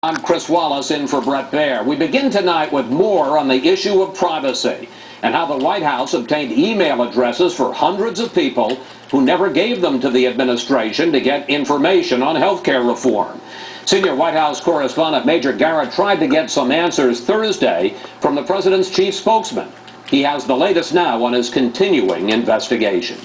I'm Chris Wallace in for Brett Baer. We begin tonight with more on the issue of privacy and how the White House obtained email addresses for hundreds of people who never gave them to the administration to get information on health care reform. Senior White House correspondent Major Garrett tried to get some answers Thursday from the president's chief spokesman. He has the latest now on his continuing investigation.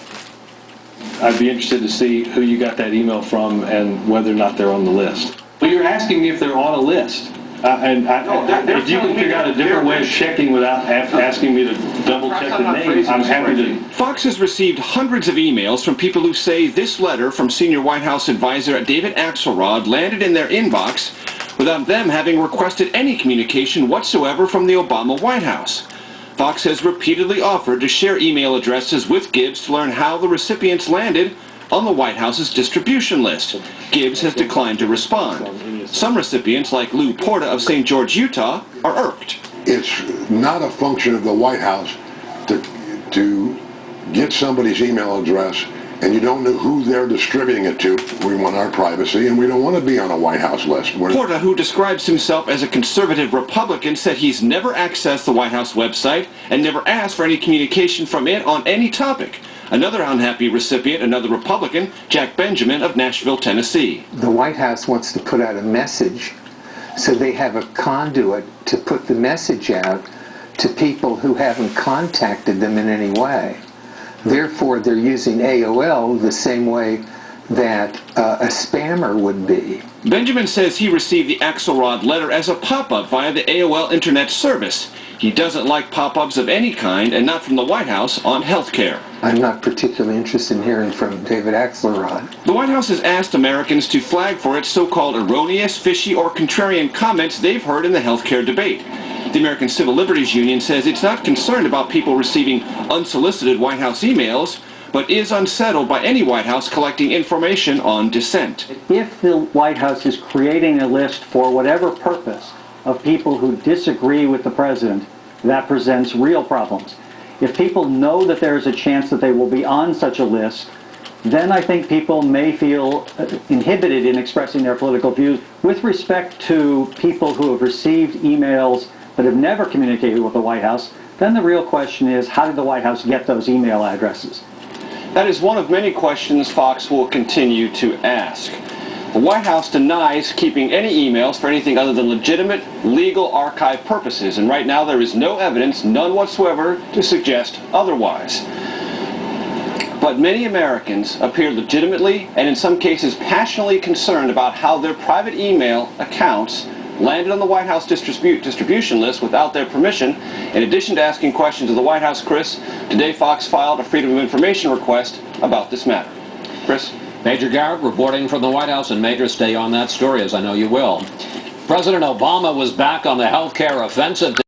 I'd be interested to see who you got that email from and whether or not they're on the list. Well, you're asking me if they're on a list. If you can figure out a different way of checking without asking me to double check the name, I'm happy to. Fox has received hundreds of emails from people who say this letter from senior White House advisor David Axelrod landed in their inbox without them having requested any communication whatsoever from the Obama White House. Fox has repeatedly offered to share email addresses with Gibbs to learn how the recipients landed on the White House's distribution list. Gibbs has declined to respond. Some recipients, like Lou Porta of St. George, Utah, are irked. It's not a function of the White House to get somebody's email address and you don't know who they're distributing it to. We want our privacy and we don't want to be on a White House list. Porta, who describes himself as a conservative Republican, said he's never accessed the White House website and never asked for any communication from it on any topic. Another unhappy recipient, another Republican, Jack Benjamin of Nashville, Tennessee. The White House wants to put out a message, so they have a conduit to put the message out to people who haven't contacted them in any way. Therefore, they're using AOL the same way that a spammer would be. Benjamin says he received the Axelrod letter as a pop-up via the AOL Internet service. He doesn't like pop-ups of any kind, and not from the White House, on health care. I'm not particularly interested in hearing from David Axelrod. The White House has asked Americans to flag for its so-called erroneous, fishy, or contrarian comments they've heard in the health care debate. The American Civil Liberties Union says it's not concerned about people receiving unsolicited White House emails, but is unsettled by any White House collecting information on dissent. If the White House is creating a list for whatever purpose of people who disagree with the president, that presents real problems. If people know that there is a chance that they will be on such a list, then I think people may feel inhibited in expressing their political views. With respect to people who have received emails but have never communicated with the White House, then the real question is, how did the White House get those email addresses? That is one of many questions Fox will continue to ask. The White House denies keeping any emails for anything other than legitimate legal archive purposes, and right now there is no evidence, none whatsoever, to suggest otherwise. But many Americans appear legitimately and in some cases passionately concerned about how their private email accounts landed on the White House distribution list without their permission. In addition to asking questions of the White House, Chris, today Fox filed a Freedom of Information request about this matter. Chris? Major Garrett reporting from the White House, and Major, stay on that story, as I know you will. President Obama was back on the health care offensive.